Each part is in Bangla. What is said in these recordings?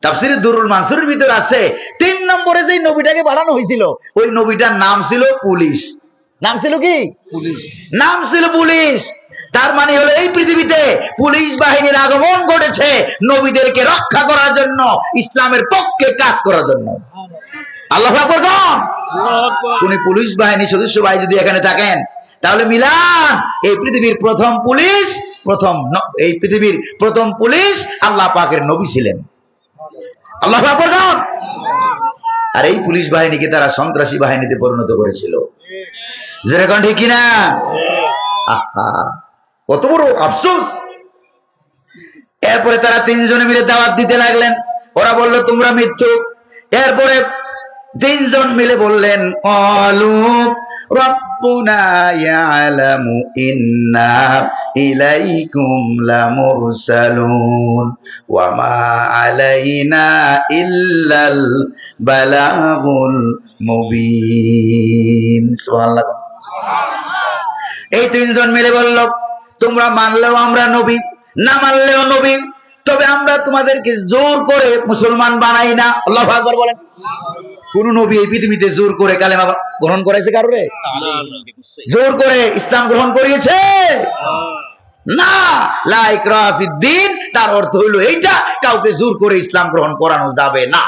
তাফসিরে দুরুল মানসুরের ভিতর আছে 3 নম্বরে যে নবীটাকে পাঠানো হয়েছিল ওই নবীটার নাম ছিল পুলিশ। নাম ছিল কি? পুলিশ। নাম ছিল পুলিশ। তার মানে হলো এই পৃথিবীতে পুলিশ বাহিনীর আগমন ঘটেছে নবীদেরকে রক্ষা করার জন্য, ইসলামের পক্ষে কাজ করার জন্য। আল্লাহু আকবার। কোন পুলিশ বাহিনী সদস্য ভাই যদি এখানে থাকেন তাহলে মিলান, এই পৃথিবীর প্রথম পুলিশ, এই পৃথিবীর প্রথম পুলিশ আল্লাহ পাকের নবী ছিলেন। আল্লাহু আকবার। আর এই পুলিশ বাহিনীকে তারা সন্ত্রাসী বাহিনীতে পরিণত করেছিল। যেরকম ঠিক কিনা? কত বড় আফসোস। এরপরে তারা 3 জনে মিলে দাওয়াত দিতে লাগলেন। ওরা বলল তোমরা মিথ্যুক। এরপরে 3 জন মিলে বললেন ক্বালু রাব্বুনা ইয়ালামু ইন্না ইলাইকুম লামুরসালুন ওয়া মা আলাইনা ইল্লাল বালাগুল মুবিন। সুবহানাল্লাহ। এই 3 জন মিলে বলল তোমরা মানলেও আমরা নবী, না মানলেও নবী, তবে আমরা তোমাদেরকে জোর করে মুসলমান বানাই না। আল্লাহু আকবার বলেন। কোন নবী এই পৃথিবীতে জোর করে কালেমা গ্রহণ করাইছে কারোরে? জোর করে ইসলাম গ্রহণ করিয়েছে? না। লা ইকরাহা ফিদ্দীন, তার অর্থ হলো এইটা, কাউকে জোর করে ইসলাম গ্রহণ করানো যাবে না।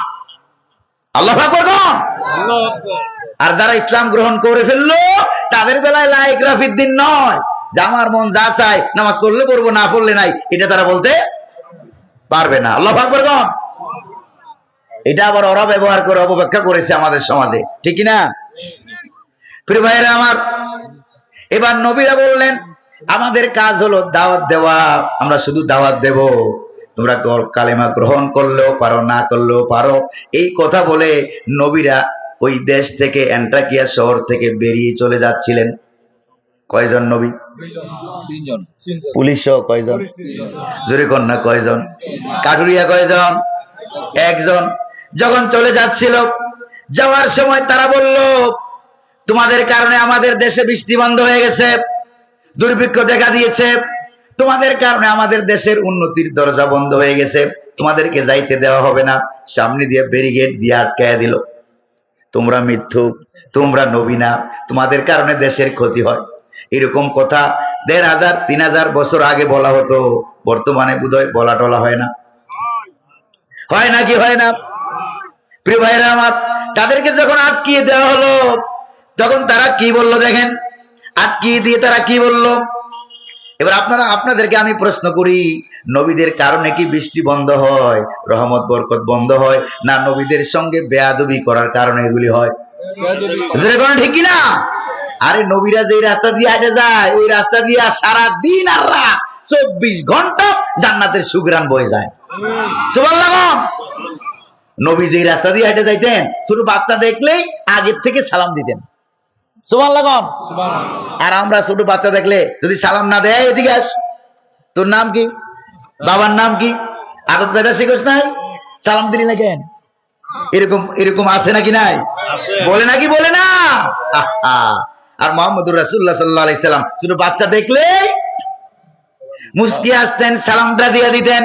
আল্লাহু আকবার। আর যারা ইসলাম গ্রহণ করে ফেললো তাদের বেলায় লা ইকরাহা ফিদ্দীন নয়, যে আমার মন যা চায় নামাজ পড়লে পড়বো, না পড়লে নাই, এটা তারা বলতে পারবে না। আল্লাহু আকবার। এটা আবার ওরা ব্যবহার করে অপব্যাখ্যা করেছে আমাদের সমাজে, ঠিক না? প্রিয় ভাইরা আমার, এবার নবীরা বললেন আমাদের কাজ হলো দাওয়াত দেওয়া, আমরা শুধু দাওয়াত দেব, তোমরা কালেমা গ্রহণ করলেও পারো, না করলেও পারো। এই কথা বলে নবীরা ওই দেশ থেকে, অ্যান্টাকিয়া শহর থেকে বেরিয়ে চলে যাচ্ছিলেন। কয়জন নবী? 3 জন। পুলিশ সহ কয়জন? জোরে কন্যা কয়জন? কাঠুরিয়া কয়জন? 1 জন। যখন চলে যাচ্ছিল, যাওয়ার সময় তারা বলল তোমাদের কারণে আমাদের দেশে বৃষ্টি বন্ধ হয়ে গেছে, দুর্ভিক্ষ দেখা দিয়েছে, তোমাদের কারণে আমাদের দেশের উন্নতির দরজা বন্ধ হয়ে গেছে, তোমাদেরকে যাইতে দেওয়া হবে না। সামনে দিয়ে ব্যারিকেড দিয়ে আটকায় দিল। তোমরা মিথ্যুক, তোমরা নবী না, তোমাদের কারণে দেশের ক্ষতি হয়। এরকম কথা 1500 3000 বছর আগে বলা হতো, বর্তমানে বোধহয় বলা টলা হয় না। হয় নাকি হয় না? প্রিয় ভাইরা আমার, তাদেরকে যখন আটকিয়ে দেওয়া হলো তখন তারা কি বলল দেখেন, আটকিয়ে দিয়ে তারা কি বলল। এবার আপনাদেরকে আমি প্রশ্ন করি, নবীদের কারণে কি বৃষ্টি বন্ধ হয়, রহমত বরকত বন্ধ হয়, না নবীদের সঙ্গে বেয়াদবি করার কারণে এগুলি হয়? ঠিক কিনা? আরে নবীরা যে রাস্তা দিয়ে হেঁটে যায় ওই রাস্তা দিয়ে সারা দিন আর রাত 24 ঘন্টা জান্নাতের সুঘ্রাণ বয়ে যায়। সুবহানাল্লাহ। নবী যে রাস্তা দিয়ে হেঁটে যাইতেন, ছোট বাচ্চা দেখলেই আগের থেকে সালাম দিতেন। সুবহানাল্লাহ। আর আমরা ছোট বাচ্চা দেখলে যদি সালাম না দেয়, এদিকে আস, তোর নাম কি, বাবার নাম কি, আদব কায়দা শিখোস নাই, সালাম দিলি না কেন? এরকম আছে নাকি নাই? বলে নাকি বলে না? আর মুহাম্মদুর রাসূলুল্লাহ সাল্লাল্লাহু আলাইহি সাল্লাম ছোট বাচ্চা দেখলে মুস্কি আসতেন, সালামটা দিয়ে দিতেন,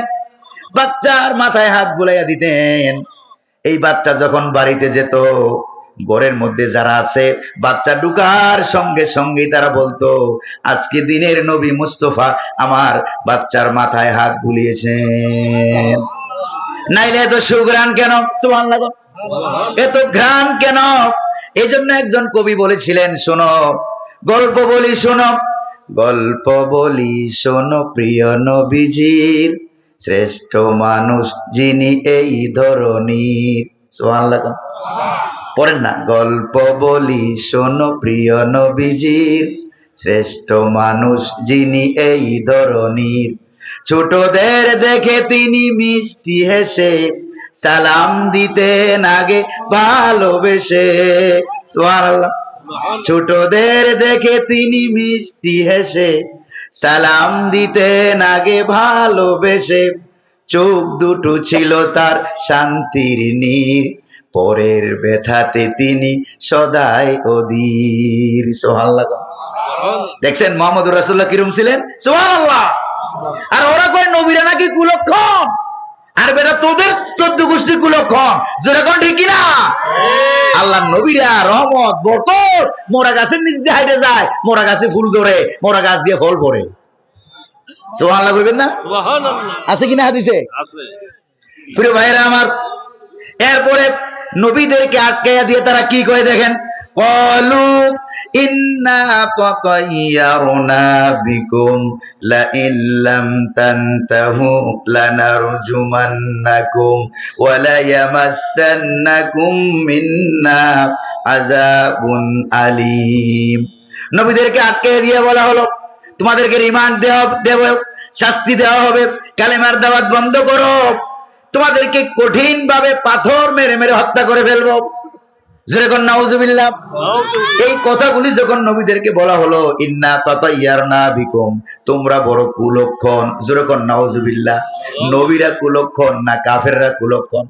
বাচ্চার মাথায় হাত বুলাইয়া দিতেন। এই বাচ্চা যখন বাড়িতে যেত, ঘরের মধ্যে যারা আছে, বাচ্চা ঢুকার সঙ্গে সঙ্গে তারা বলতো আজকে দিনের নবী মুস্তাফা আমার বাচ্চার মাথায় হাত বুলিয়েছেন। নাইলে এত সুঘ্রাণ কেন? সুবহানাল্লাহ। এত ঘ্রাণ কেন? এই জন্য একজন কবি বলেছিলেন, শোনো গল্প বলি শোনো, গল্প বলি শোনো প্রিয় নবীজির, শ্রেষ্ঠ মানুষ যিনি এই ধরনীর। সুবহানাল্লাহ। পড়েন না, গল্প বলি শোনো প্রিয় নবীজির, শ্রেষ্ঠ মানুষ যিনি এই ধরনীর, ছোটদের দেখে তিনি মিষ্টি হেসে সালাম দিতেন আগে ভালোবেসে। সুবহানাল্লাহ। ছোটদের দেখে তিনি মিষ্টি হেসে সালাম দিতেন আগে ভালোবেসে, চোখ দুটো ছিল তার শান্তির নীর, পরের ব্যথাতে তিনি সদাই অধীর। সুবহানাল্লাহ। দেখছেন মুহাম্মদুর রাসূলুল্লাহ কিরকম ছিলেন? সুবহানাল্লাহ। আর ওরা কয় নবীরা নাকি কুলক্ষণ, আর বেটা তোদের 14 গোষ্ঠী কুলক্ষণ, জোরে কোন ঠিক কিনা? আল্লাহ নবীরা রহমত বরকত মোরা গাছের নিচ দিয়ে হাইটে যায়, মোরা গাছে ফুল ধরে, মোরা গাছ দিয়ে ফল পড়ে। সুবহানাল্লাহ কইবেন না? সুবহানাল্লাহ আছে কিনা হাদিসে? আছে। প্রিয় ভাইরা আমার, এরপরে নবীদেরকে আটকাইয়া দিয়ে তারা কি কয় দেখেন, ক্বালু ইন্না তাতায়্যারনা বিকুম লা ইল্লাম তানতাহু লানারজুমান্নাকুম ওয়া লা ইয়ামাসসান্নাকুম মিন্না আযাবুন আলীম। নবীদেরকে আটকাইয়া দিয়ে বলা হলো, তোমাদেরকে রিমান্ড দেব, শাস্তি দেওয়া হবে, কালেমার দাওয়াত বন্ধ করো, তোমাদেরকে কঠিন ভাবে পাথর মেরে মেরে হত্যা করে ফেলবো। যেরকম নাউজুবিল্লাহ। এই কথাগুলি যখন নবীদেরকে বলা হলো, ইন্না তাতায়্যারনা বিকুম, তোমরা বড় কুলক্ষণ, যেরকম নাউজুবিল্লাহ। নবীরা কুলক্ষণ না কাফেররা কুলক্ষণ?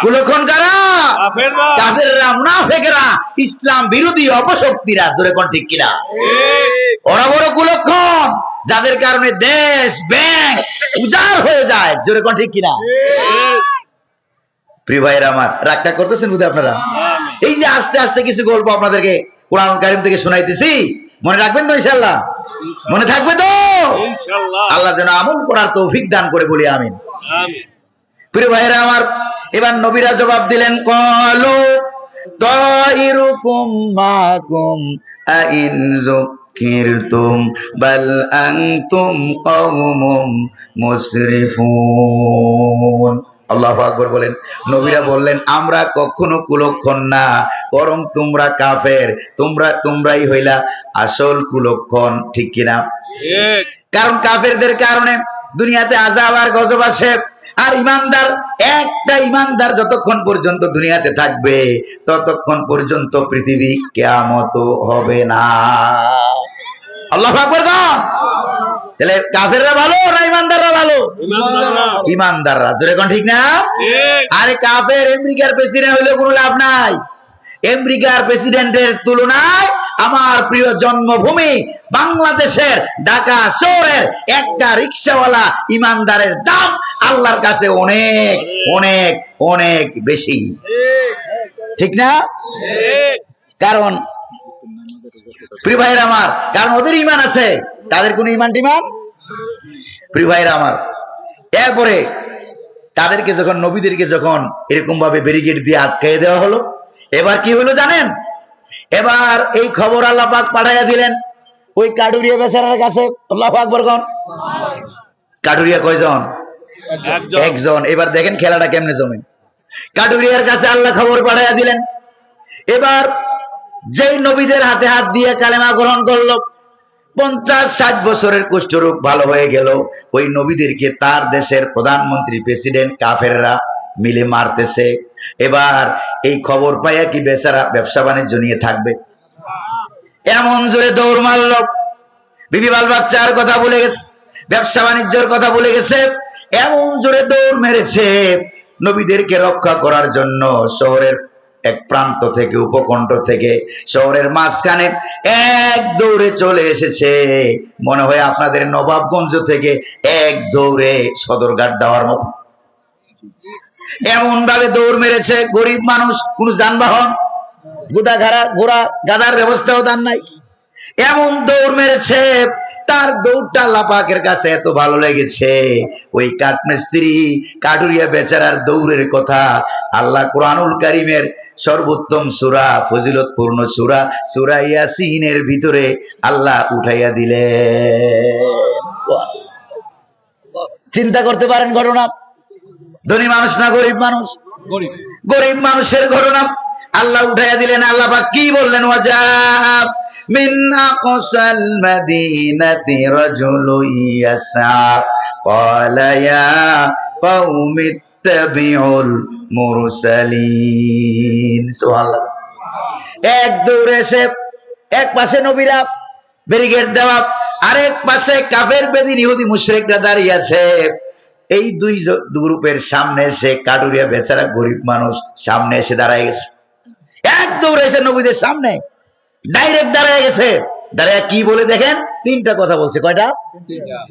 কুলক্ষণ কারা? কাফেররা, মুনাফিকরা, ইসলাম বিরোধী অপশক্তিরা, যেরকম ঠিক কিনা? ওরা বড় কুলক্ষণ, যাদের কারণে দেশ ব্যাংক উজাড় হয়ে যায়, যেরকম ঠিক কিনা? প্রিয় ভাইরা আমার, রাগটা করতেছেন বুঝে আপনারা? এই যে আস্তে আস্তে কিছু গল্প আপনাদেরকে কোরআন কারীম থেকে শোনাইতেছি, মনে রাখবেন তো ইনশাআল্লাহ? মনে থাকবে তো ইনশাআল্লাহ? আল্লাহ যেন আমল করার তৌফিক দান করে, বলি আমিন। প্রিয় ভাইরা আমার, এবার নবীরা জবাব দিলেন, ক্বালু তাইরুকুম মাকুম আইন যুকিরতুম বাল আনতুম কওমুম মুসরিফুন। আল্লাহু আকবার বলেন। নবীরা বললেন, আমরা কখনো কুলক্ষণ না, বরং তোমরা কাফের, তোমরাই হইলা আসল কুলক্ষণ, ঠিক কিনা? কারণ কাফেরদের কারণে দুনিয়াতে আযাব আর গজব আসে, আর ইমানদার, একটা ইমানদার যতক্ষণ পর্যন্ত দুনিয়াতে থাকবে ততক্ষণ পর্যন্ত পৃথিবী কিয়ামত হবে না। আল্লাহু আকবার। তাহলে কাফেররা ভালো না ইমানদাররা ভালো? ইমানদাররা, জোরে কোন ঠিক না? আরে কাফের আমেরিকার প্রেসিডেন্ট হইলে কোনো লাভ নাই। আমেরিকার প্রেসিডেন্টের তুলনায় আমার প্রিয় জন্মভূমি বাংলাদেশের ঢাকা শহরের একটা রিকশাওয়ালা ইমানদারের দাম আল্লাহর কাছে অনেক অনেক অনেক বেশি, ঠিক না? কারণ প্রিয় ভাইরা আমার, কারণ ওদের ইমান আছে, তাদের কোন ইমান টিমান। প্রিয় ভাইরা আমার, এরপরে তাদেরকে যখন, নবীদেরকে যখন এরকম ভাবে ব্যারিকেড দিয়ে আটকাই দেওয়া হলো, এবার কি হলো জানেন? এবার এই খবর আল্লাহ পাক পাঠাইয়া দিলেন ওই কাঠুরিয়া বেচারার কাছে। আল্লাহু আকবার কোন? কাঠুরিয়া কয়জন? একজন। এবার দেখেন খেলাটা কেমনে জমে। কাঠুরিয়ার কাছে আল্লাহ খবর পাঠাইয়া দিলেন। এবার যেই নবীদের হাতে হাত দিয়ে কালেমা গ্রহণ করলো, 50-60 বছরের কুষ্ঠরোগ ভালো হয়ে গেল। ওই নবীদেরকে তার দেশের প্রধানমন্ত্রী, প্রেসিডেন্ট কাফেররা মিলে মারতেছে। এবার এই খবর পাইয়া কি বেচারা ব্যবসা বাণিজ্য নিয়ে থাকবে? এমন জোরে দৌড় মারল, বিবি বাল বাচ্চার কথা ভুলে গেছে, ব্যবসা বাণিজ্যের কথা ভুলে গেছে, এমন জোরে দৌড় মেরেছে নবীদেরকে রক্ষা করার জন্য। শহরের এক প্রান্ত থেকে, উপকণ্ঠ থেকে শহরের মাঝখানে এক দৌড়ে চলে এসেছে, মনে হয় আপনাদের নবাবগঞ্জ থেকে এক দৌড়ে সদরঘাট যাওয়ার মতো। এমন ভাবে দৌড় মেরেছে, গরিব মানুষ, কোন যানবাহন, ঘোড়া গাদার ব্যবস্থাও তার নাই, এমন দৌড় মেরেছে। তার দৌড়টা আল্লাহ পাকের কাছে এত ভালো লেগেছে, ওই কাঠমিস্ত্রি কাঠুরিয়া বেচারার দৌড়ের কথা আল্লাহ কুরআনুল কারীমের সর্বোত্তম সূরা, ফজিলতপূর্ণ সূরা, সূরা ইয়াসিনের ভিতরে আল্লাহ উঠাইয়া দিলেন। চিন্তা করতে পারেন ঘটনা? ধনী মানুষ না গরিব মানুষ? গরিব মানুষের ঘটনা আল্লাহ উঠাইয়া দিলেন। আল্লাহ পাক কি বললেন? ওয়াজাব মিন আকসাল মাদিনাতি রাজুলুন ইয়াসা ক্বালা ইয়া কওমি ইত্তাবিউল মুরসালিন। সুবহানাল্লাহ। এক দৌড়ে এসে, এক পাশে নবীরা ব্যারিকেড দেওয়া, আরেক পাশে কাফের বেদিন ইহুদি মুশরিকরা দাঁড়িয়ে আছে। এই দুই গ্রুপের সামনে এসে কাঠুরিয়া বেচারা গরিব মানুষ সামনে এসে দাঁড়ায় গেছে। এক দৌড়ে এসে নবীদের সামনে ডাইরেক্ট দাঁড়ায় গেছে। দাঁড়ায় কি বলে দেখেন, তিনটা কথা বলছে। কয়টা?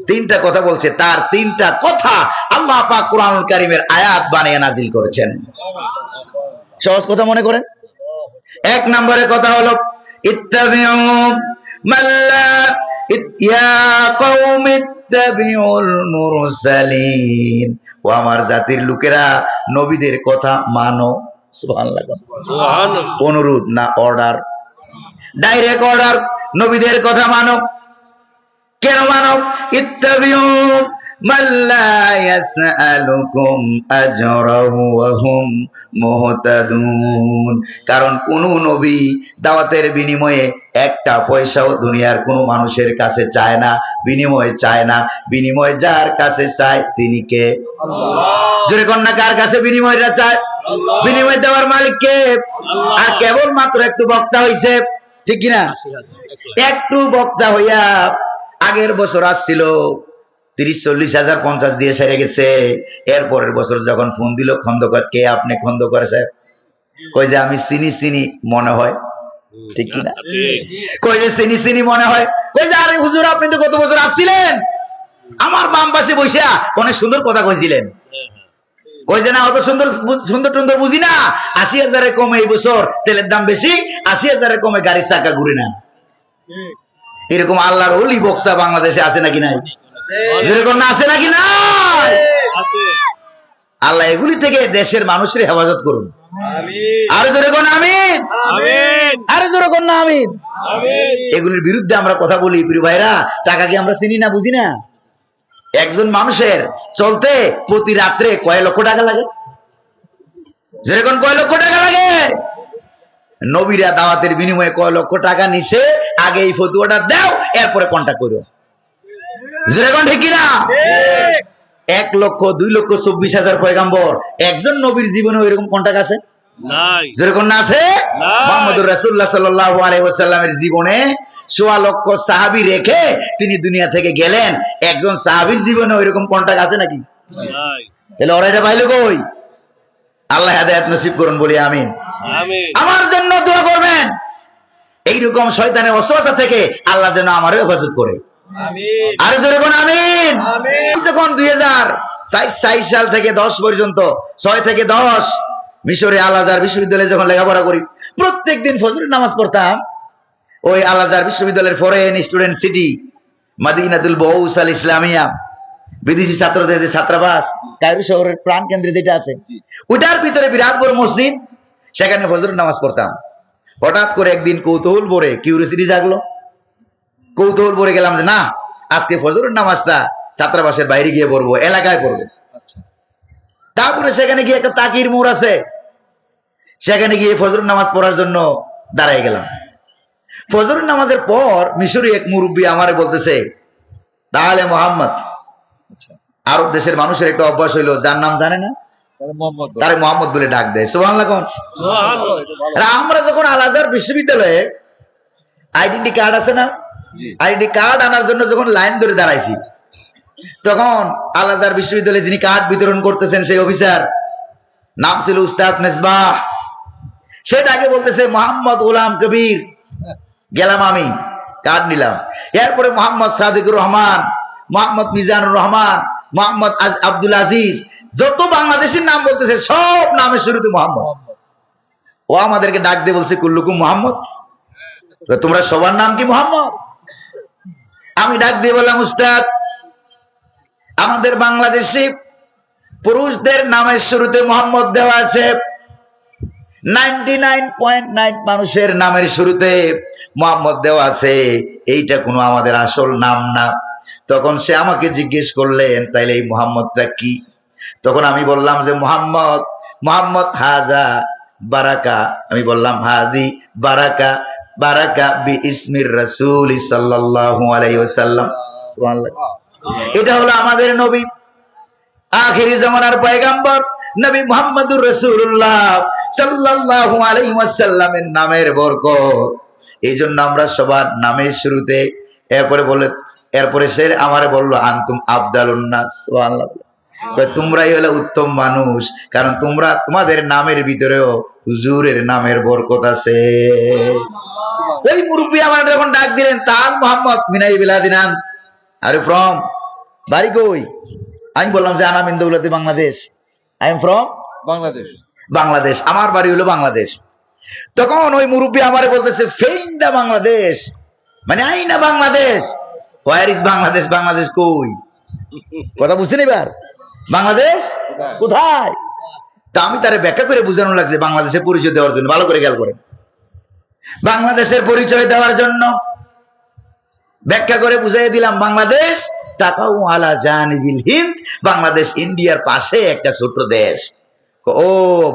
তিনটা কথা বলছে। তার তিনটা কথা আল্লাহ পাক কোরআনুল কারীমের আয়াত বানিয়ে নাজিল করেছেন। সহজ কথা মনে করেন। এক নম্বরের কথা হলো ইত্তাবিউ মাল্লা ইয়া কওমি ইত্তাবিউল মুরসালিন, ও আমার জাতির লোকেরা নবীদের কথা মানো। সুবহানাল্লাহ। অনুরোধ না অর্ডার, ডাইরেক্ট অর্ডার। নবীদের কথা মানো। কেন মানো? ইত্তাবিউ মাল্লা ইয়াসআলুকুম আজরাহু ওয়া হুম মুহতাদুন, কারণ কোন নবী দাওয়াতের বিনিময়ে একটা পয়সাও দুনিয়ার কোন মানুষের কাছে চায় না, বিনিময় চায় না। বিনিময় যার কাছে চায় তিনি কে? আল্লাহ। জোরে কন্যা, কার কাছে বিনিময়টা চায়? আল্লাহ। বিনিময় দেওয়ার মালিক কে? আল্লাহ। আর কেবল মাত্র একটু বক্তা হইছে, ঠিক কিনা? একটু বক্তা হইয়া আগের বছর আসছিল 30-40 হাজার 50 দিয়ে সেরে গেছে। এরপরের বছর যখন ফোন দিল, খন্দকার কে আপনি? খন্দকার সাহেব। কই যে আমি চিনি চিনি মনে হয়, ঠিক কিনা? কই যে চিনি চিনি মনে হয়। কই যে আরে হুজুর আপনি তো গত বছর আসছিলেন, আমার বাম পাশে বসিয়া অনেক সুন্দর কথা কইছিলেন। কই যে না অত সুন্দর সুন্দর টুন্দর বুঝি না, 80,000 কমে এই বছর তেলের দাম বেশি, 80,000 কমে গাড়ির চাকা ঘুরে না। এরকম আল্লাহর ওলি বক্তা বাংলাদেশে আছে নাকি নাই? যেরকম না আছে নাকি নাই? আল্লাহ এগুলি থেকে দেশের মানুষের হেফাজত করুন। আরে জোরে কোন আমিন। আরে জোরে কোন না আমিন। এগুলির বিরুদ্ধে আমরা কথা বলি। প্রিয় ভাইরা, টাকা কি আমরা চিনি না, বুঝি না? একজন মানুষের চলতে প্রতি রাত্রে কয় লক্ষ টাকা লাগে? যেরকম কয় লক্ষ টাকা লাগে? নবীরা দাওয়াতের বিনিময়ে কয় লক্ষ টাকা নিছে, আগে এই ফতুয়াটা দাও, এরপরে কন্টাক্ট করো। যেরকম ঠিক কিনা? 1 লক্ষ 2 লক্ষ 24,000 পয়গাম্বর, একজন নবীর জীবনে এরকম কন্টাক্ট আছে? নাই। যেরকম না আছে? মুহাম্মদুর রাসূলুল্লাহ সাল্লাল্লাহু আলাইহি ওয়াসাল্লামের জীবনে 1.25 লক্ষ সাহাবী রেখে তিনি দুনিয়া থেকে গেলেন, একজন সাহাবীর জীবনে ওইরকম কন্টাক্ট আছে নাকি? নাই। তাহলে ওরা এটা পাইলো কই? আল্লাহ হেদায়েত নসিব করুন, বলি আমিন। আমিন। আমার জন্য দোয়া করবেন, এইরকম শয়তানের ওয়াসওয়াসা থেকে আল্লাহ যেন আমারও হেফাজত করে। আমিন। আরে জোরে কোন আমিন। আমিন। যখন 2004 সাল থেকে 10 পর্যন্ত, 6 থেকে 10 মিশরে আল আজহার বিশ্ববিদ্যালয়ে যখন লেখাপড়া করি, প্রত্যেকদিন ফজরের নামাজ পড়তাম ওই আল আজহার বিশ্ববিদ্যালয়ের ফরেন স্টুডেন্ট সিটি মাদিনাতুল বউস আল ইসলামিয়া, বিদেশি ছাত্রদের যে ছাত্রাবাস কায়রো শহরের প্রাণ কেন্দ্রে যেটা আছে, ওটার ভিতরে বিরাট বড় মসজিদ, সেখানে ফজরের নামাজ পড়তাম। হঠাৎ করে একদিন কৌতূহল ভরে কিউরিওসিটি জাগলো, কৌতূহল ভরে গেলাম যে না, আজকে ফজরের নামাজটা ছাত্রাবাসের বাইরে গিয়ে পড়বো, এলাকায় পড়বো। তারপরে সেখানে গিয়ে একটা তাকির মোড় আছে, সেখানে গিয়ে ফজরের নামাজ পড়ার জন্য দাঁড়ায় গেলাম। ফজরের নামাজের পর মিশরি এক মুরব্বী আমারে বলতেছে, তাহলে মোহাম্মদ, আরব দেশের মানুষের একটা অভ্যাস হইলো, যার নাম জানে না তারে মোহাম্মদ বলে ডাক দেয়। সুবহানাল্লাহ। আমরা যখন আল আজহার বিশ্ববিদ্যালয়ে আইডেন্টি কার্ড আছে না, আইডেন্টি কার্ড আনার জন্য যখন লাইন ধরে দাঁড়াইছি, তখন আল আজহার বিশ্ববিদ্যালয়ে যিনি কার্ড বিতরণ করতেছেন সেই অফিসার, নাম ছিল উস্তাদ মেজবাহ, সেটাকে বলতেছে মোহাম্মদ গোলাম কবির। গেলাম আমি, কার্ড নিলাম। এরপরে মোহাম্মদ সাদিকুর রহমান, মোহাম্মদ মিজানুর রহমান, মোহাম্মদ আব্দুল আজিজ, যত বাংলাদেশের নাম বলতেছে সব নামের শুরুতে মোহাম্মদ। ও আমাদেরকে ডাক দিয়ে বলছে, কুল্লুকুম মোহাম্মদ, তোমরা সবার নাম কি মোহাম্মদ? আমি ডাক দিয়ে বললাম, উস্তাদ, আমাদের বাংলাদেশে পুরুষদের নামের শুরুতে মোহাম্মদ দেওয়া আছে, 99.9 মানুষের নামের শুরুতে মোহাম্মদ দেওয়া আছে, এইটা কোনো আমাদের আসল নাম না। তখন সে আমাকে জিজ্ঞেস করলেন, তাইলে এই মোহাম্মদটা কি? তখন আমি বললাম যে মোহাম্মদ, মোহাম্মদ হাজা বারাকা। আমি বললাম হাজি বারাকা, বারাকা বি ইসমির রাসূল সাল্লাল্লাহু আলাইহি ওয়াসাল্লাম। সুবহানাল্লাহ। এটা হলো আমাদের নবী, আখিরি জামানার পয়গাম্বর নবী মুহাম্মদুর রাসূলুল্লাহ সাল্লাল্লাহু আলাইহি ওয়াসাল্লামের নামের বরকত। এই জন্য আমরা সবার নামের শুরুতে, এরপরে সে আমারে বললো, আনতুম আফদালুন নাস। সুবহানাল্লাহ। তোমরাই হলো উত্তম মানুষ, কারণ তোমাদের নামের ভিতরেও হুজুরের নামের বরকত আছে। ওই মুরব্বী আমার যখন ডাক দিলেন, তার মোহাম্মদ মিনাই বিলাদিনান, আরে ফ্রম, বাড়ি কই? আমি বললাম যে আনা মিন দৌলতি Bangladesh, I am from Bangladesh. Bangladesh, আমার বাড়ি হলো বাংলাদেশ। তখন ওই মুরব্বী আমারে বলতেছে, ফেইন্দা বাংলাদেশ, মানে আইনা বাংলাদেশ, হোয়ার ইজ বাংলাদেশ, বাংলাদেশ কই? কথা বুঝছেন এবার? বাংলাদেশ কোথায়? তা আমি তারে ব্যাখ্যা করে বুঝানো লাগছে বাংলাদেশের পরিচয় দেওয়ার জন্য। ভালো করে খেয়াল করেন, বাংলাদেশের পরিচয় দেওয়ার জন্য ব্যাখ্যা করে বুঝাই দিলাম, বাংলাদেশ তাকাউ আলা জানিবিল হিন্দ, বাংলাদেশ ইন্ডিয়ার পাশে একটা ছোট্ট দেশ। ও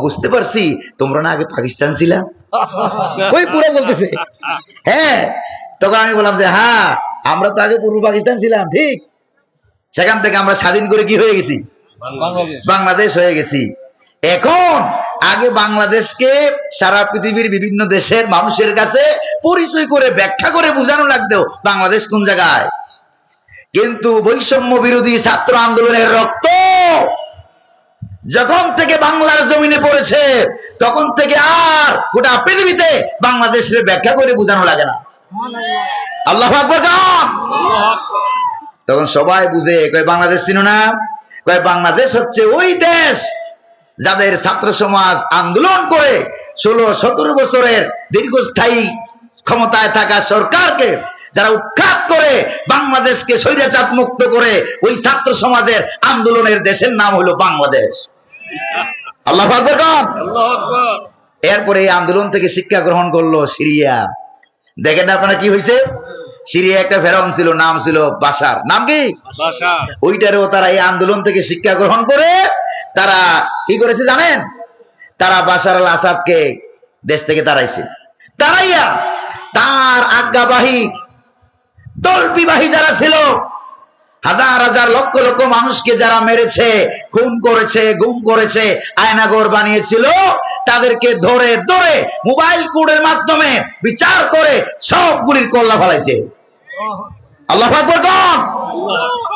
বুঝতে পারছি, তোমরা না আগে পাকিস্তান ছিলা? ওই পুরো বলতেছে হ্যাঁ। তখন আমি বললাম যে হ্যাঁ, আমরা তো আগে পূর্ব পাকিস্তান ছিলাম, ঠিক। সেখান থেকে আমরা স্বাধীন করে কি হয়ে গেছি? বাংলাদেশ হয়ে গেছি। এখন আগে বাংলাদেশকে সারা পৃথিবীর বিভিন্ন দেশের মানুষের কাছে পরিচয় করে ব্যাখ্যা করে বোঝানো লাগতো বাংলাদেশ কোন জায়গায়। কিন্তু বৈষম্য বিরোধী ছাত্র আন্দোলনের রক্ত যখন থেকে বাংলার জমিনে পড়েছে, তখন থেকে আর গোটা পৃথিবীতে বাংলাদেশের ব্যাখ্যা করে বোঝানো লাগে না। আল্লাহু আকবার। তখন সবাই বুঝে, কয় বাংলাদেশ চিনো না? কয় বাংলাদেশ হচ্ছে ওই দেশ যাদের ছাত্র সমাজ আন্দোলন করে 16-17 বছরের দীর্ঘস্থায়ী ক্ষমতায় থাকা সরকারকে যারা উৎখাত করে বাংলাদেশকে স্বৈরাচার মুক্ত করে, ওই ছাত্র সমাজের আন্দোলনের দেশের নাম হলো বাংলাদেশ। আল্লাহু আকবার। এরপরে এই আন্দোলন থেকে শিক্ষা গ্রহণ করলো সিরিয়া। দেখেন না আপনারা কি হয়েছে? সিরিয়া একটা ফেরাউন ছিল, নাম ছিল বাশার। নাম কি? বাশার। ওইটারও তারা এই আন্দোলন থেকে শিক্ষা গ্রহণ করে তারা কি করেছে জানেন? তারা বাশার আল আসাদকে দেশ থেকে তাড়াইছে। তাড়াইয়া তার আজ্ঞাবাহী তল্পিবাহী যারা ছিল, হাজার হাজার লক্ষ লক্ষ মানুষকে যারা মেরেছে, খুন করেছে, গুম করেছে, আয়নাঘর বানিয়েছিল, তাদেরকে ধরে ধরে মোবাইল কোডের মাধ্যমে বিচার করে সবগুলির কল্লা ফেলাইছে। আল্লাহু আকবার।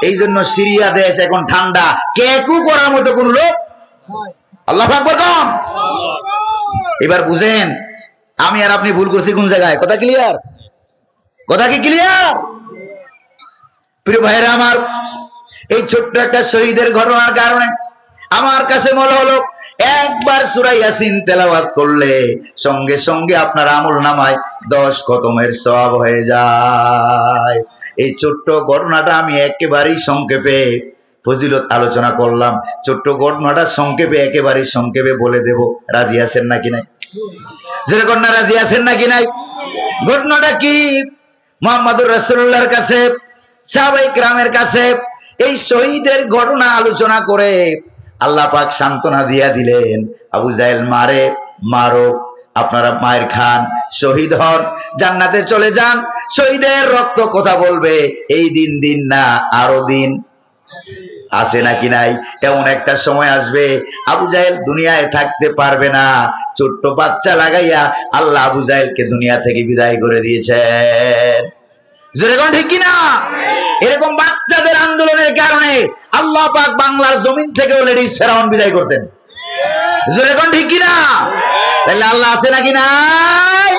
এই জন্য সিরিয়া দেশ এখন ঠান্ডা, কেকু করার মতো কোন লোক। আল্লাহু আকবার। এবার বুঝেন আমি আর আপনি ভুল করছি কোন জায়গায়। কথা ক্লিয়ার? কথা কি ক্লিয়ার? প্রিয় ভাইরা আমার, এই ছোট্ট একটা শহীদের ঘটনার কারণে আমার কাছে মনে হলো একবার সূরা ইয়াসিন তেলাওয়াত করলে সঙ্গে সঙ্গে আপনার আমলনামায় 10 খতমের সওয়াব হয়ে যায়। এই ছোট্ট ঘটনাটা আমি একেবারেই সংক্ষেপে ফজিলত আলোচনা করলাম। ছোট্ট ঘটনাটা সংক্ষেপে, একেবারেই সংক্ষেপে বলে দেব। রাজি আছেন নাকি নাই? যেরকম না রাজি আছেন নাকি নাই? ঘটনাটা কি? মুহাম্মদুর রাসূলুল্লাহর কাছে, সাহাবায়ে কেরামের কাছে এই শহীদের ঘটনা আলোচনা করে আল্লাহ পাক সান্ত্বনা দিয়া দিলেন, আবু জাহেল মারো, আপনারা মায়ের খান, শহীদ হন, জান্নাতে চলে যান। শহীদের রক্ত কথা বলবে, এই দিন না আরো দিন আছে নাকি নাই? এমন একটা সময় আসবে আবু জাহেল দুনিয়ায় থাকতে পারবে না। ছোট্ট বাচ্চা লাগাইয়া আল্লাহ আবু জাহেলকে দুনিয়া থেকে বিদায় করে দিয়েছেন। যেরকম ঠিক কিনা? এরকম বাচ্চাদের আন্দোলনের কারণে আল্লাহ পাক বাংলার জমিন থেকে অলরেডি ফেরাউন বিদায় করতেন। যেরকম ঠিক কিনা? তাহলে আল্লাহ আছে নাকি নাই?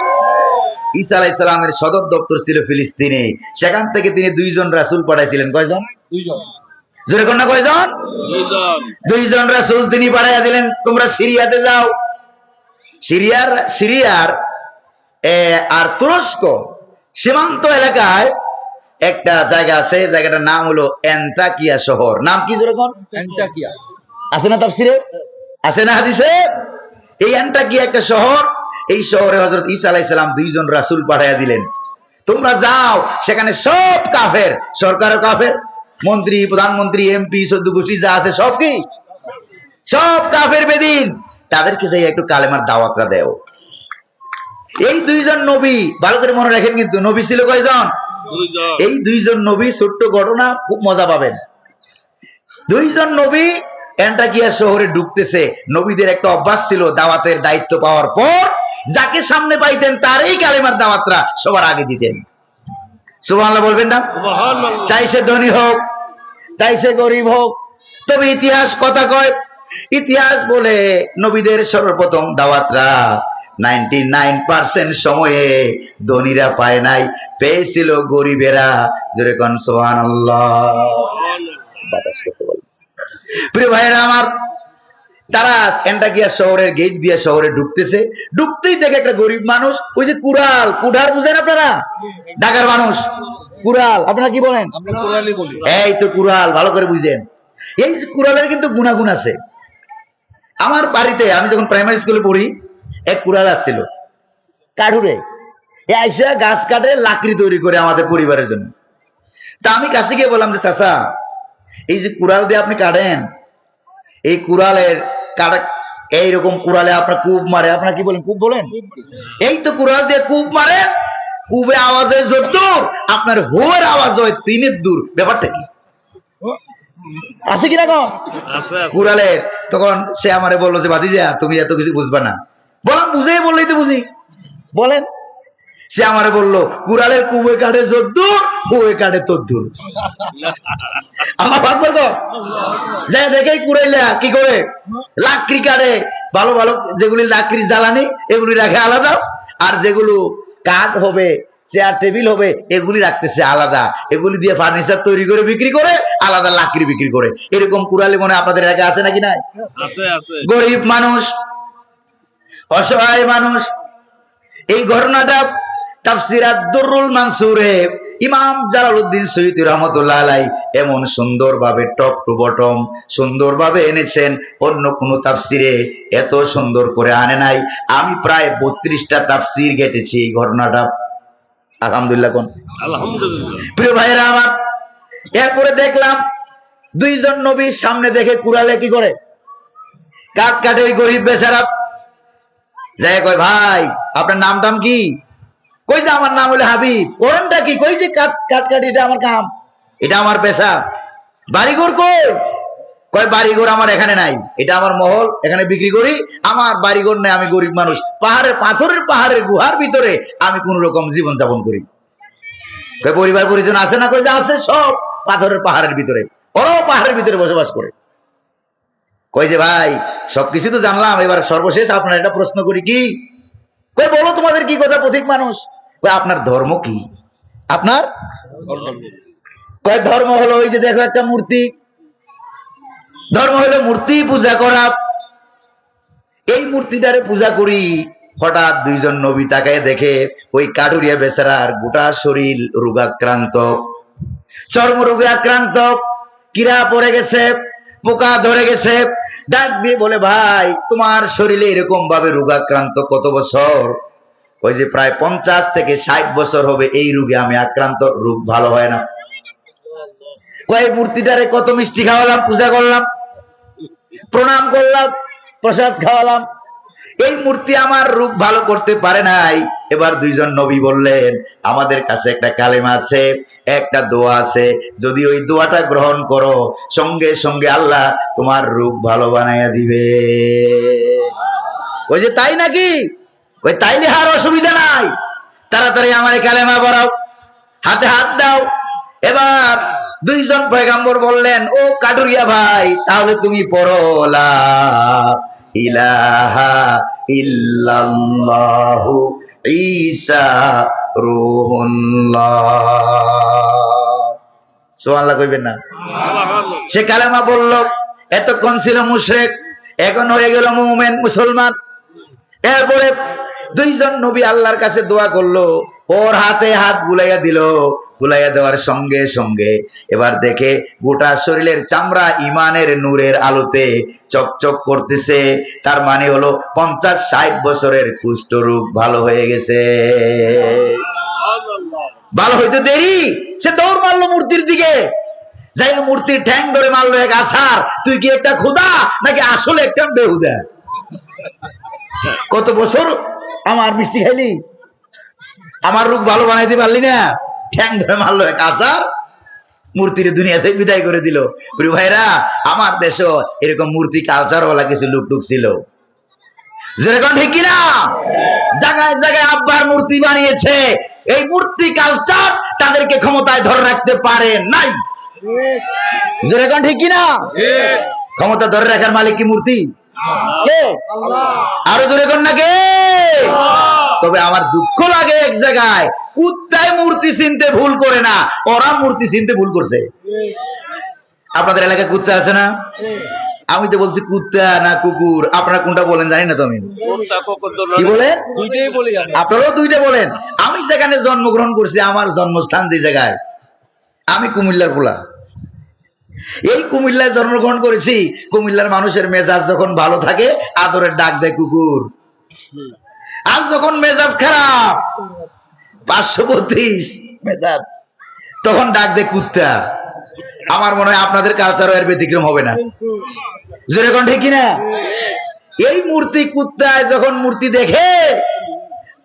ঈসা আলাইহিস সালামের সদর দপ্তর ছিল ফিলিস্তিনে। সেখান থেকে তিনি 2 জন রাসূল পাঠাইছিলেন। কয়জন? 2 জন। যেরকম না কয়জন? 2 জন। 2 জন রাসূল তিনি পাঠাইয়া দিলেন, তোমরা সিরিয়াতে যাও। সিরিয়ার আর তুরস্ক সীমান্ত এলাকায় একটা জায়গা আছে, জায়গাটার নাম হলো অ্যান্টাকিয়া শহর। নাম কি যেরকম? অ্যান্টাকিয়া। আছে না তাফসিরে? আছে না হাদিসে? এই অ্যান্টাকিয়া একটা শহর। এই শহরে হযরত ঈসা আলাইহিস সালাম 2 জন রাসূল পাঠাইয়া দিলেন, তোমরা যাও। সেখানে সব কাফের, সরকারের কাফের, মন্ত্রী, প্রধানমন্ত্রী, এমপি, 14 গোষ্ঠী যা আছে সব কি? সব কাফের বেদিন। তাদেরকে যাই একটু কালেমার দাওয়াতটা দাও। এই 2 জন নবী, ভালো করে মনে রাখেন কিন্তু, নবী ছিল কয়জন? 2 জন। এই 2 জন নবী, ছোট্ট ঘটনা, খুব মজা পাবেন। 2 জন নবী অ্যান্টাকিয়া শহরে ঢুকতেছে। নবীদের একটা অভ্যাস ছিল, দাওয়াতের দায়িত্ব পাওয়ার পর যাকে সামনে পাইতেন তারই কালেমার দাওয়াতটা সবার আগে দিতেন। সুবহানাল্লাহ বলবেন না? সুবহানাল্লাহ। চাই সে ধনী হোক, চাই সে গরিব হোক, তবে ইতিহাস কথা কয়। ইতিহাস বলে নবীদের সর্বপ্রথম দাওয়াতরা 99% সময়ে ধনীরা পায় নাই, পেয়েছিল গরিবেরা। জোরে কোন সুবহানাল্লাহ। বাতাস করতে বল। প্রিয় ভাইরা আমার, তারা এন্টাকিয়া শহরের গেট দিয়ে শহরে ঢুকতেছে, ঢুকতেই দেখে একটা গরিব মানুষ, ওই যে কুড়াল, কুঠার বুঝেন আপনারা? ঢাকার মানুষ কুড়াল, আপনারা কি বলেন? এই তো কুড়াল, ভালো করে বুঝেন। এই কুড়ালের কিন্তু গুণাগুণ আছে। আমার বাড়িতে আমি যখন প্রাইমারি স্কুলে পড়ি, এক কুড়াল আসছিল কাঠুরে, আইসা গাছ কাটে, লাকড়ি তৈরি করে আমাদের পরিবারের জন্য। তা আমি কাছে গিয়ে বললাম যে চাচা, এই যে কুড়াল দিয়ে আপনি কাটেন, এই কুড়ালের কাটা, এইরকম কুড়ালে আপনার কূপ মারে, আপনার কি বলেন, কূপ বলেন? এই তো কুড়াল দিয়ে কূপ মারেন, কূপে আওয়াজ হয় যতদূর, আপনার হোয়ের আওয়াজ হয় 3 দূর। ব্যাপারটা কি আছে কিনা কম কুড়ালের? তখন সে আমারে বললো যে ভাতিজা, তুমি এত কিছু বুঝবা না। বলেন বুঝে, বললেই তো বুঝি, বলেন। সে আমারে বললো কুড়ালের কুবে কাটে যদ্দূর, কুবে কাটে তদ্দূর। আমার ভাগ বলব যে দেখে কুড়াইলা কি করে লাকড়ি কাটে, ভালো ভালো যেগুলি লাকড়ি জ্বালানি এগুলি রাখে আলাদা, আর যেগুলো কাঠ হবে, চেয়ার টেবিল হবে, এগুলি রাখতেছে আলাদা। এগুলি দিয়ে ফার্নিচার তৈরি করে বিক্রি করে, আলাদা লাকড়ি বিক্রি করে। এরকম কুড়ালি মনে আপনাদের এলাকায় আছে নাকি? নাই? গরিব মানুষ, অসহায় মানুষ। এই ঘটনাটা তাফসীর আদ-দুররুল মানসুরে ইমাম জালালউদ্দিন সৈয়দী রাহমাতুল্লাহ আলাইহি এমন সুন্দরভাবে টপ টু বটম সুন্দরভাবে এনেছেন, অন্য কোন তাফসীরে এত সুন্দর করে আনে নাই। আমি প্রায় 32টা তাফসীর ঘেটেছি এই ঘটনাটা। আলহামদুলিল্লাহ কোন আলহামদুলিল্লাহ। প্রিয় ভাইরা আমার, এরপরে দেখলাম দুইজন নবীর সামনে দেখে কুড়ালে কি করে কাট কাটে। ওই গরিব বেচারা যাই কয়, ভাই আপনার নাম টাম কি? কই যে আমার নাম হলো হাবিব। করেনটা কি? কই যে কাট কাটি, এটা আমার কাম, এটা আমার পেশা। বাড়িঘর কই? কয় বাড়িঘর আমার এখানে নাই, এটা আমার মহল, এখানে বিক্রি করি। আমার বাড়িঘর নেই, আমি গরিব মানুষ, পাহাড়ের পাথরের পাহাড়ের গুহার ভিতরে আমি কোন রকম জীবন যাপন করি। কয় পরিবার পরিজন আছে না? কই যে আছে, সব পাথরের পাহাড়ের ভিতরে, ওরাও পাহাড়ের ভিতরে বসবাস করে। কই যে ভাই সবকিছু তো জানলাম, এবার সর্বশেষ আপনার একটা প্রশ্ন করি। কি? কই বলো তোমাদের কি কথা, পথিক মানুষ। কই আপনার ধর্ম কি? আপনার কয় ধর্ম হলো ওই যে দেখো একটা মূর্তি, ধর্ম হলো মূর্তি পূজা করা। এই মূর্তিটারে পূজা করি। হঠাৎ দুইজন নবী তাকায় দেখে ওই কাঠুরিয়া বেচারার গোটা শরীর রোগাক্রান্ত, চর্মরোগে আক্রান্ত, কিরা পড়ে গেছে, পোকা ধরে গেছে। ডাক দিয়ে বলে, ভাই তোমার শরীরে এরকম ভাবে রোগাক্রান্ত কত বছর? ওই যে প্রায় 50 থেকে 60 বছর হবে এই রোগে আমি আক্রান্ত, রোগ ভালো হয় না। কয় মূর্তিটারে কত মিষ্টি খাওয়ালাম, পূজা করলাম, প্রণাম করলাম, প্রসাদ খাওয়ালাম, এই মূর্তি আমার রোগ ভালো করতে পারে নাই। এবার দুইজন নবী বললেন, আমাদের কাছে একটা কালেমা আছে, একটা দোয়া আছে, যদি ওই দোয়াটা গ্রহণ করো সঙ্গে সঙ্গে আল্লাহ তোমার রোগ ভালো বানাইয়া দিবে। ওই যে তাই নাকি? ওই তাইলে আর অসুবিধা নাই, তাড়াতাড়ি আমার কালেমা পড়াও, হাতে হাত দাও। এবার দুইজন পয়গম্বর বললেন, ও কাটুরিয়া ভাই, তাহলে তুমি পড়ো লা ইলাহা ইল্লাল্লাহু ঈসা রূহুল্লাহ। সুবহানাল্লাহ কইবেন না? সে কালেমা বলল। এতক্ষণ ছিল মুশরিক, এখন হয়ে গেল মুমিন, মুসলমান। এরপরে দুইজন নবী আল্লাহর কাছে দোয়া করলো, ওর হাতে হাত বুলাইয়া দিল। বুলাইয়া দেওয়ার সঙ্গে সঙ্গে এবার দেখে গোটা শরীরের চামড়া ইমানের নূরের আলোতে চকচক করতেছে। তার মানে হলো 50-60 বছরের কুষ্ঠ রোগ ভালো হয়ে গেছে। ভালো হইতে দেরি, সে দৌড় মারলো মূর্তির দিকে, যাই মূর্তির ঠ্যাং ধরে মারলো এক আছাড়। তুই কি একটা খোদা নাকি আসলে একটা বেহুদা? কত বছর আমার মিষ্টি খাইলি, আমার রোগ ভালো বানাইতে পারলি না? ঠ্যাং ধরে মারলো এক আছাড়, মূর্তির দুনিয়াতে বিদায় করে দিল। প্রিয় ভাইরা, আমার দেশে এরকম মূর্তি কালচারওয়ালা কিছু লোক টুক ছিল, যেরকম ঠিক কিনা? জায়গায় জায়গায় আব্বার মূর্তি বানিয়েছে। এই মূর্তি কালচার তাদেরকে ক্ষমতায় ধরে রাখতে পারে নাই। যেরকম ঠিক কিনা? ক্ষমতা ধরে রাখার মালিক কি মূর্তি? কে? আরো জোরে কোন না কে? তবে আমার দুঃখ লাগে এক জায়গায়, কুত্তায় মূর্তি চিনতে ভুল করে না, ওরা মূর্তি চিনতে ভুল করছে। আপনাদের এলাকায় কুত্তা আছে না? আমি তো বলছি কুত্তা না কুকুর, আপনারা কোনটা বলেন জানি না। তো আমি কি বলেন? আপনারাও দুইটা বলেন। আমি যেখানে জন্মগ্রহণ করছি, আমার জন্মস্থান যে জায়গায়, আমি কুমিল্লার পোলা। এই কুমিল্লায় জন্মগ্রহণ করেছি। কুমিল্লার মানুষের মেজাজ যখন ভালো থাকে আদরের ডাক দেয় কুকুর, আর যখন মেজাজ খারাপ 532 মেজাজ, তখন ডাক দেয় কুত্তা। আমার মনে হয় আপনাদের কালচারও এর ব্যতিক্রম হবে না। যেরকম ঠিক কিনা? এই মূর্তি কুত্তায় যখন মূর্তি দেখে,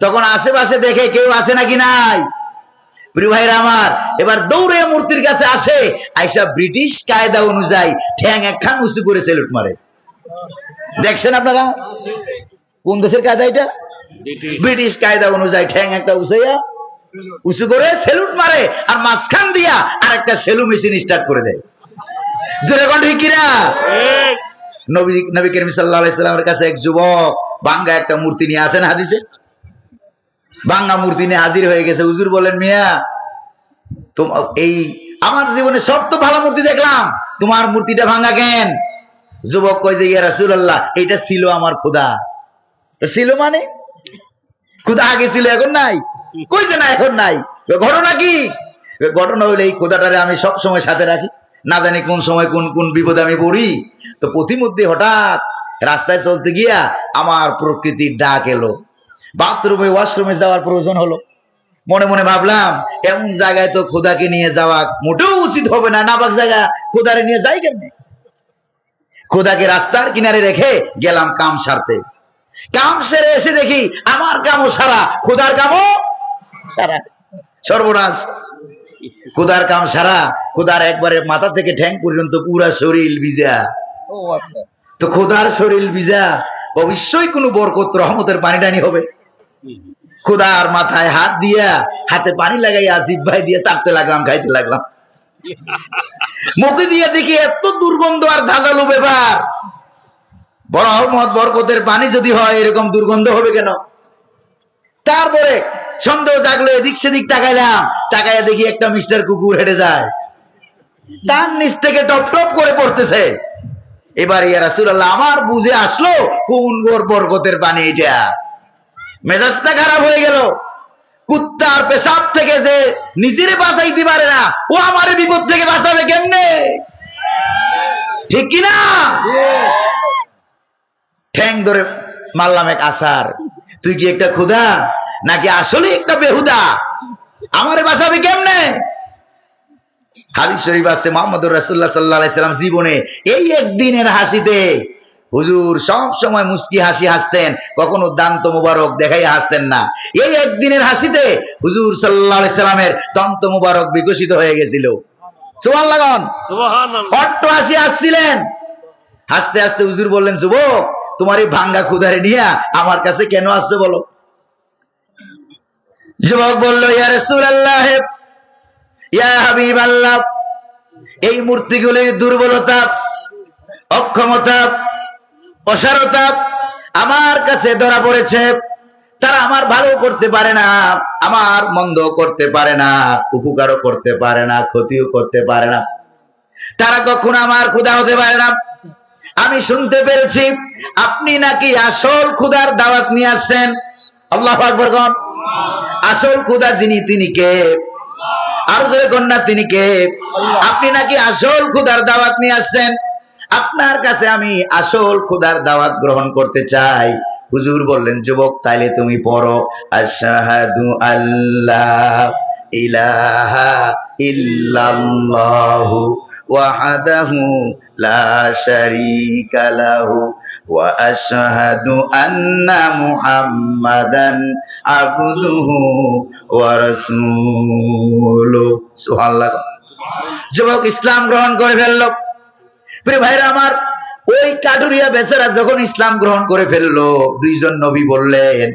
তখন আশেপাশে দেখে কেউ আছে নাকি নাই। প্রিয় ভাইরা আমার, এবার দৌড়ে মূর্তির কাছে আসে, আইসা ব্রিটিশ কায়দা অনুযায়ী ঠ্যাং একখান উঁচু করে সেলুট মারে। দেখছেন আপনারা? কোন দেশের কায়দা এটা? ব্রিটিশ কায়দা অনুযায়ী ঠ্যাং একটা উঁচু করে সেলুট মারে, আর মাঝখান দিয়া আর একটা সেলু মেশিন স্টার্ট করে দেয়। যেরকম ঠিক কিনা? নবী করিম সাল্লাল্লাহু আলাইহি সাল্লামের কাছে এক যুবক ভাঙ্গা একটা মূর্তি নিয়ে আসেন, হাদিসে ভাঙ্গা মূর্তি নিয়ে হাজির হয়ে গেছে। হুজুর বলেন, মিয়া তোমার এই আমার জীবনে সব তো ভালো মূর্তি দেখলাম, তোমার মূর্তিটা ভাঙ্গা কেন? যুবক কয় যে, ইয়া রাসূলুল্লাহ, এটা ছিল আমার খোদা। ছিল মানে? খোদা আগে ছিল, এখন নাই? কই যে না, এখন নাই। ঘটনা কি? ঘটনা হইলে এই খোদাটারে আমি সব সময় সাথে রাখি, না জানি কোন সময় কোন কোন বিপদে আমি পড়ি। তো প্রতিমধ্যে হঠাৎ রাস্তায় চলতে গিয়া আমার প্রকৃতির ডাক এলো, বাথরুমে ওয়াশরুমে যাওয়ার প্রয়োজন হলো। মনে মনে ভাবলাম, এমন জায়গায় তো খোদাকে নিয়ে যাওয়া মোটেও উচিত হবে না, নাপাক জায়গা, খোদারে নিয়ে যাই কেমনে? খোদাকে রাস্তার কিনারে রেখে গেলাম কাম সারতে। কাম সেরে এসে দেখি আমার কামও সারা, খোদার কামও সারা। সর্বনাশ! খোদার কাম সারা, খোদার একবারে মাথা থেকে ঠ্যাং পর্যন্ত পুরা শরীর ভিজা। তো খোদার শরীর ভিজা, অবশ্যই কোনো বরকত রহমতের পানি টানি হবে। খোদার মাথায় হাত দিয়া, হাতে পানি লাগাইয়া জিহ্বায় দিয়ে চাটতে লাগলাম, খাইতে লাগলাম। মুখে দিয়ে দেখি এত দুর্গন্ধ আর ঝাঁঝালো ব্যাপার। বড় রহমত বরকতের পানি যদি হয়, এরকম দুর্গন্ধ হবে কেন? তারপরে সন্দেহ জাগলো, এদিক সেদিক তাকাইলাম, তাকাইয়া দেখি একটা মিস্টার কুকুর হেঁটে যায়, তার নিচ থেকে টপ টপ করে পড়তেছে। এবার ইয়া রাসূলুল্লাহ, আমার বুঝে আসলো কোন গোর বরকতের পানি এটা। মেজাজটা খারাপ হয়ে গেল। কুত্তার পেশাব থেকে যে নিজেরে বাঁচাইতে পারে না, ও আমার বিপদ থেকে বাঁচাবে কেমনে? ঠিক কিনা? ঠ্যাং ধরে মারলাম এক আসার, তুই কি একটা খোদা নাকি আসলে একটা বেহুদা? আমারে বাঁচাবে কেমনে? হাদিস শরীফ আছে, মুহাম্মদুর রাসূলুল্লাহ সাল্লাল্লাহু আলাইহি সাল্লাম জীবনে এই একদিনের হাসিতে হুজুর সব সময় মুস্কি হাসি হাসতেন, কখনো দান্ত মুবারক দেখাইয়া হাসতেন না। এই একদিনের হাসিতে হুজুর সাল্লাল্লাহু আলাইহি সাল্লামের দন্ত মুবারক বিকশিত হয়ে গেছিল। সুবহানাল্লাহ! সুবহানাল্লাহ! অট্ট হাসি হাসছিলেন। হাসতে হাসতে হুজুর বললেন, যুবক, তোমার এই ভাঙ্গা খুদারে নিয়ে আমার কাছে কেন আসছো বলো? যুবক বলল, ইয়া রাসূলুল্লাহ, ইয়া হাবিবাল্লাহ, এই মূর্তিগুলির দুর্বলতা, অক্ষমতা, অসারতা আমার কাছে ধরা পড়েছে। তারা আমার ভালো করতে পারে না, আমার মন্দ করতে পারে না, উপকারও করতে পারে না, ক্ষতিও করতে পারে না। তারা কখনো আমার খোদা হতে পারে না। আমি শুনতে পেরেছি আপনি নাকি আসল খোদার দাওয়াত নিয়ে আসছেন। আল্লাহু আকবার কোন? আসল খোদা যিনি, তিনি কে? আর জোরে কোন না, তিনি কে? আপনি নাকি আসল খোদার দাওয়াত নিয়ে আসছেন। আপনার কাছে আমি আসল খোদার দাওয়াত গ্রহণ করতে চাই। হুজুর বললেন, যুবক, তাইলে তুমি পড়ো, আশহাদু আল্লা ইলাহা ইল্লাল্লাহু ওয়াহদাহু লা শারীকা লাহু ওয়া আশহাদু আন্না মুহাম্মাদান আবদুহু ওয়া রাসূলুহু। সুবহানাল্লাহ! যুবক ইসলাম গ্রহণ করে ফেলল। প্রিয় ভাইরা আমার, ওই কাটুরিয়া বেচারা যখন ইসলাম গ্রহণ করে ফেললো, দুইজন নবী বললেন,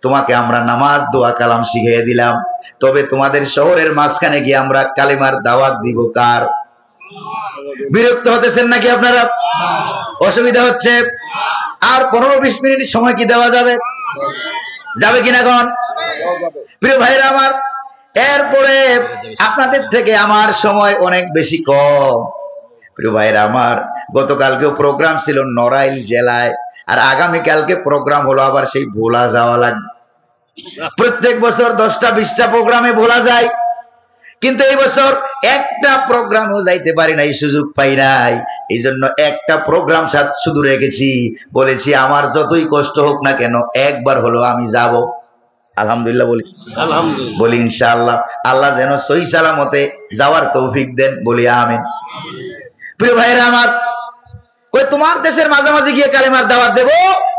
তোমাকে আমরা নামাজ, দোয়া, কালাম শিখিয়ে দিলাম, তবে তোমাদের শহরের মাঝখানে গিয়ে আমরা কালিমার দাওয়াত দিব কার? বিরক্ত হতেছেন নাকি আপনারা? অসুবিধা হচ্ছে? আর 15-20 মিনিট সময় কি দেওয়া যাবে? যাবে কিনা কোন? প্রিয় ভাইরা আমার, এরপরে আপনাদের থেকে আমার সময় অনেক বেশি কম। প্রিয় ভাইরা আমার, গতকালকেও প্রোগ্রাম ছিল নড়াইল জেলায়, আর আগামীকালকে প্রোগ্রাম হলো আবার সেই ভোলা যাওয়া লাগবে। প্রত্যেক বছর 10টা 20টা প্রোগ্রামে ভোলা যায়, কিন্তু এই বছর একটা প্রোগ্রামও যাইতে পারি নাই, সুযোগ পাই নাই। এই জন্য একটা প্রোগ্রাম শুধু রেখেছি, বলেছি আমার যতই কষ্ট হোক না কেন একবার হলো আমি যাব। আলহামদুলিল্লাহ বলি, বলি ইনশাআল্লাহ। আল্লাহ যেন সহি সালামতে যাওয়ার তৌফিক দেন, বলি আমিন। প্রিয় ভাইরা আমার, কই তোমার দেশের মাঝামাঝি গিয়ে কালেমার দাওয়াত দেব?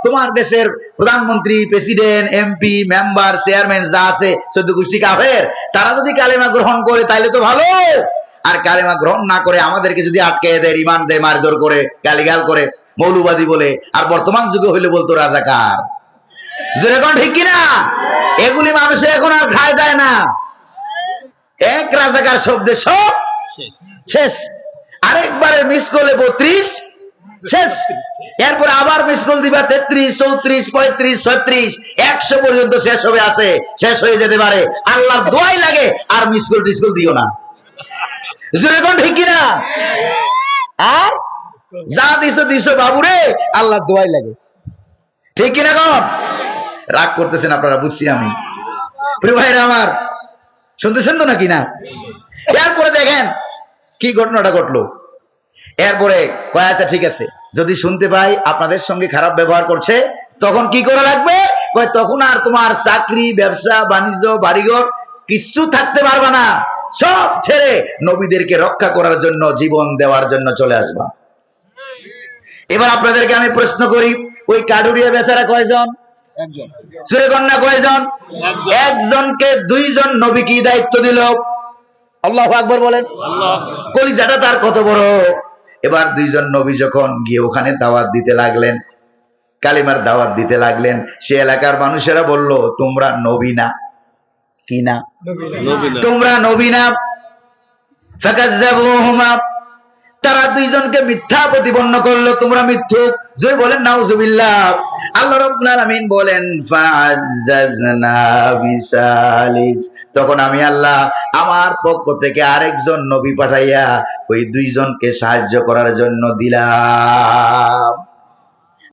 তোমার দেশের প্রধানমন্ত্রী, প্রেসিডেন্ট, এমপি, মেম্বার, চেয়ারম্যান যা আছে 14 গোষ্ঠী কাফের, তারা যদি কালেমা গ্রহণ করে তাইলে তো ভালো। আর কালেমা গ্রহণ না করে আমাদেরকে যদি আটকে দেয়, রিমান্ড দেয়, মারধর করে, গালিগাল করে, মৌলবাদী বলে, আর বর্তমান যুগে হইলে বলতো রাজাকার। যেরকম ঠিক কিনা? এগুলি মানুষে এখন আর খায় দেয় না। এক রাজাকার শব্দে সব শেষ। আরেকবারে মিস করলে 32 শেষ। এরপরে আবার মিস কল দিবা 33, 34, 35, 36, 100 পর্যন্ত শেষ হবে, আছে, শেষ হয়ে যেতে পারে। আল্লাহর দোয়াই লাগে আর মিস কল টিসকল দিও না। যেরকম ঠিক কিনা? আর যা দিছো দিছো বাবুরে, আল্লাহর দোয়াই লাগে। ঠিক কিনা কম? রাগ করতেছেন আপনারা, বুঝছি আমি। প্রিয় ভাইরা আমার, শুনতেছেন তো নাকি না? এরপরে দেখেন কি ঘটনাটা ঘটলো। এরপরে কয় আচ্ছা ঠিক আছে, যদি শুনতে পাই আপনাদের সঙ্গে খারাপ ব্যবহার করছে, তখন কি করা লাগবে? কয় তখন আর তোমার চাকরি, ব্যবসা, বাণিজ্য, বাড়িঘর কিচ্ছু থাকতে পারবা না, সব ছেড়ে নবীদেরকে রক্ষা করার জন্য, জীবন দেওয়ার জন্য চলে আসবা। এবার আপনাদেরকে আমি প্রশ্ন করি, ওই কাডুরিয়া বেচারা কয়জন? একজন। সুরে কন্যা কয়জন? একজনকে 2 জন নবী কি দায়িত্ব দিল? আল্লাহু আকবার বলেন। কলিজাটা তার কত বড়। এবার 2 জন নবী যখন গিয়ে ওখানে দাওয়াত দিতে লাগলেন, কালিমার দাওয়াত দিতে লাগলেন, সে এলাকার মানুষেরা বলল তোমরা নবী না। কি না? তোমরা নবী না। ফাকাজ্জাবুহুমা, তারা 2 জনকে মিথ্যা প্রতিপন্ন করলো, তোমরা মিথ্যুক। জয় বলেন নাউজুবিল্লাহ। আল্লাহ রাব্বুল আলামিন বলেন ফাআজ্জাজনা বিসালিস, তখন আমি আল্লাহ আমার পক্ষ থেকে আরেকজন নবী পাঠাইয়া ওই 2 জনকে সাহায্য করার জন্য দিলাম।